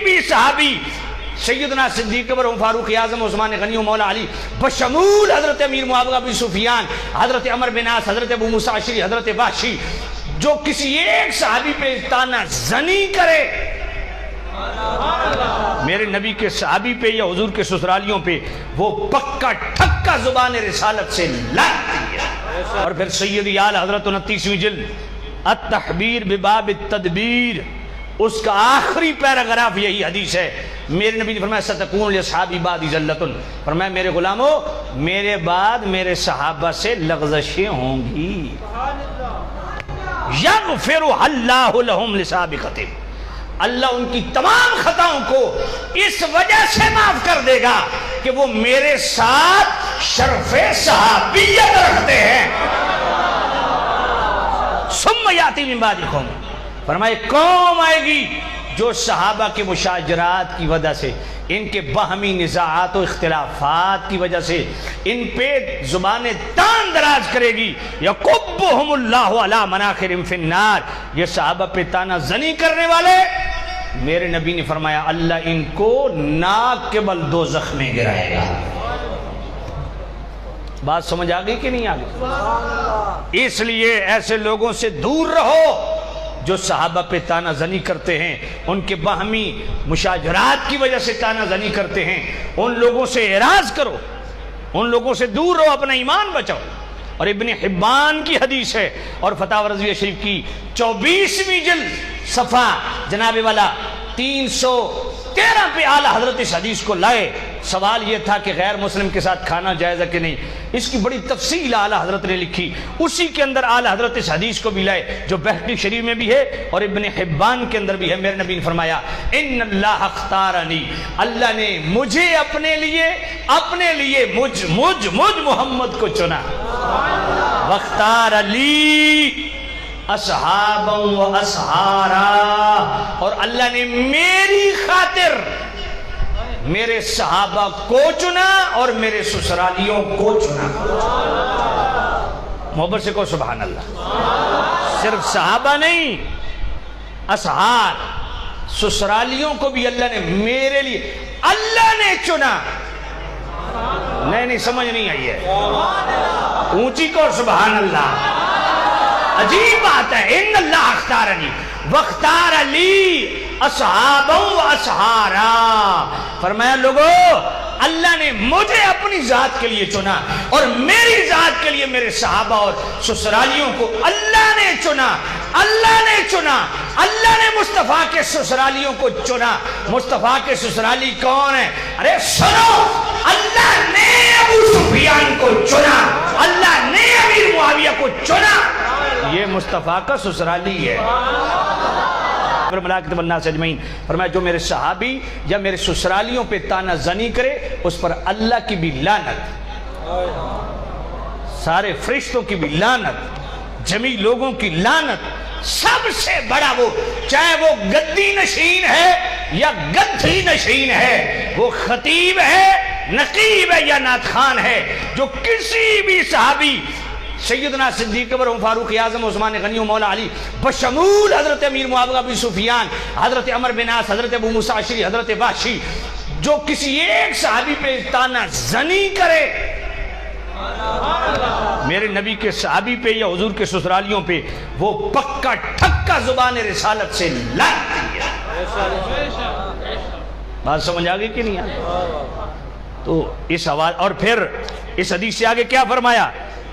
بھی صحابی سیدنا صدیق اکبر فاروق اعظم عثمان غنی و مولا علی بشمول حضرت امیر معاویہ بن سفیان، حضرت عمر بن عاص، حضرت ابو موسیٰ اشعری، حضرت وحشی، جو کسی ایک صحابی پہ تانا زنی کرے، میرے نبی کے صحابی پہ یا حضور کے سسرالیوں پہ وہ پکا ٹھکا زبان رسالت سے لگتی ہے۔ اور پھر سیدی آل حضرت 29ویں جلد التحبیر بباب التدبیر، اس کا آخری پیراگراف یہی حدیث ہے۔ میرے نبی نے فرمایا ستکون لاصحابی بعدی ذلۃ، فرمایا میرے غلاموں میرے بعد میرے صحابہ سے لغزشیں ہوں گی، یغفر اللہ لہم لسابقتہم، اللہ ان کی تمام خطاؤں کو اس وجہ سے معاف کر دے گا کہ وہ میرے ساتھ شرف صحابیت رکھتے ہیں۔ ثم یاتی من بعدکم، فرمائے قوم آئے گی جو صحابہ کے مشاجرات کی وجہ سے، ان کے باہمی نزاعات و اختلافات کی وجہ سے ان پہ زبانیں تان دراز کرے گی۔ یکبہم اللہ علی مناخرہم فی النار، یہ صحابہ پہ تانا زنی کرنے والے، میرے نبی نے فرمایا اللہ ان کو ناک کے بل دوزخ میں گرائے گا۔ بات سمجھ آ گئی کہ نہیں آ گئی؟ اس لیے ایسے لوگوں سے دور رہو جو صحابہ پہ تانا زنی کرتے ہیں، ان کے باہمی مشاجرات کی وجہ سے تانا زنی کرتے ہیں، ان لوگوں سے اعراض کرو، ان لوگوں سے دور رہو، اپنا ایمان بچاؤ۔ اور ابن حبان کی حدیث ہے اور فتاوی رضویہ شریف کی 24ویں جلد صفحہ جناب والا 313 پہ اعلیٰ حضرت اس حدیث کو لائے۔ سوال یہ تھا کہ غیر مسلم کے ساتھ کھانا جائز ہے کہ نہیں، اس کی بڑی تفصیل اعلیٰ حضرت نے لکھی، اسی کے اندر اعلیٰ حضرت اس حدیث کو بھی لائے جو بہقی شریف میں بھی ہے اور ابن حبان کے اندر بھی ہے۔ میرے نبی نے فرمایا ان اللہ اختارنی، اللہ نے مجھے اپنے لیے مجھ محمد کو چنا، واختار لی اصحابا و اسحارا، اور اللہ نے میری خاطر میرے صحابہ کو چنا اور میرے سسرالیوں کو چنا۔ محبت سے کہو سبحان اللہ۔ صرف صحابہ نہیں، اسحار سسرالیوں کو بھی اللہ نے میرے لیے اللہ نے چنا۔ نہیں سمجھ نہیں آئی ہے، اونچی کہو سبحان اللہ۔ عجیب بات ہے، ان اللہ اختارنی واختار لی اصحابا و اسحارا، فرمایا لوگو اللہ نے مجھے اپنی ذات کے لیے چنا اور میری ذات کے لیے میرے صحابہ اور سسرالیوں کو اللہ نے چنا۔ اللہ نے چنا، اللہ نے مصطفیٰ کے سسرالیوں کو چنا۔ مصطفیٰ کے سسرالی کون ہیں؟ ارے سنو، اللہ نے ابو سفیان کو چنا، اللہ نے امیر معاویہ کو چنا، یہ مصطفیٰ کا سسرالی ہے۔ ملائکۃ والناس اجمعین، فرمایا جو میرے صحابی یا میرے سسرالیوں پہ تانا زنی کرے اس پر اللہ کی بھی لعنت، سارے فرشتوں کی بھی لعنت، جمی لوگوں کی لعنت، سب سے بڑا وہ، چاہے وہ گدی نشین ہے یا گدھی نشین ہے، وہ خطیب ہے، نقیب ہے یا نعت خوان ہے، جو کسی بھی صحابی سیدنا صدیق اکبر فاروق اعظم عثمان غنی و مولا علی بشمول حضرت امیر معاویہ بن سفیان، حضرت عمر بن عاص، حضرت ابو موسیٰ اشعری، حضرت وحشی، جو کسی ایک صحابی پہ تانا زنی کرے، میرے نبی کے صحابی پہ یا حضور کے سسرالیوں پہ وہ پکا ٹھکا زبان رسالت سے لگتی ہے۔ بات سمجھ آ گئی کہ نہیں آگئی؟ تو اس حوالے، اور پھر اس حدیث سے آگے کیا فرمایا؟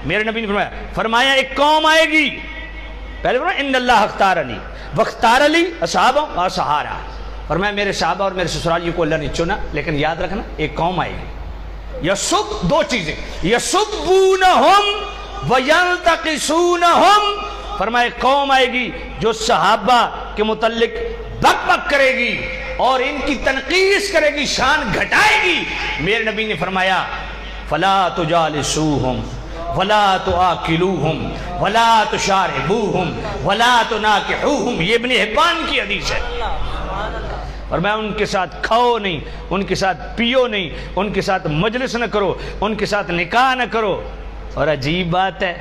میرے نبی نے فرمایا ایک قوم آئے گی، پہلے فرمایا ان اللہ اختارنی واختار لی اصحابا و اسحارا، فرمایا میرے صحابہ اور میرے سسرالیوں کو اللہ نے چنا، لیکن یاد رکھنا ایک قوم آئے گی، یسب، دو چیزیں، یسبونہم وینتقصونہم، فرمایا ایک قوم آئے گی جو صحابہ کے متعلق بک بک کرے گی اور ان کی تنقیص کرے گی، شان گھٹائے گی۔ میرے نبی نے فرمایا فلا تجالسوہم ولا تآکلوہم ولا تشاربوہم ولا تناکحوہم، یہ ابن حبان کی حدیث ہے۔ اور میں ان کے ساتھ کھاؤ نہیں، ان کے ساتھ پیو نہیں، ان کے ساتھ مجلس نہ کرو، ان کے ساتھ نکاح نہ کرو۔ اور عجیب بات ہے،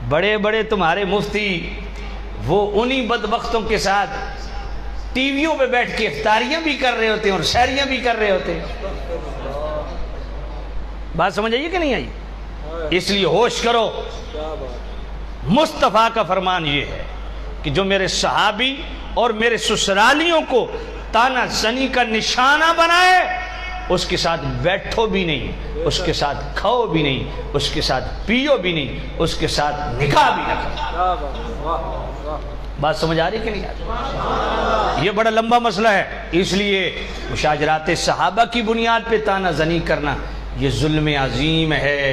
بڑے بڑے تمہارے مفتی وہ انہی بدبختوں کے ساتھ ٹی ویوں پہ بیٹھ کے افطاریاں بھی کر رہے ہوتے ہیں اور سحریاں بھی کر رہے ہوتے ہیں. بات سمجھ آئیے کہ نہیں آئی؟ اس لیے ہوش کرو. مصطفیٰ کا فرمان یہ ہے کہ جو میرے صحابی اور میرے سسرالیوں کو تانا زنی کا نشانہ بنائے اس کے ساتھ بیٹھو بھی نہیں, اس کے ساتھ کھاؤ بھی نہیں, اس کے ساتھ پیو بھی نہیں, اس کے ساتھ نکاح بھی نہ کرو. بات سمجھ آ رہی کہ نہیں آ رہی؟ یہ بڑا لمبا مسئلہ ہے. اس لیے مشاجرات صحابہ کی بنیاد پہ تانا زنی کرنا یہ ظلم عظیم ہے.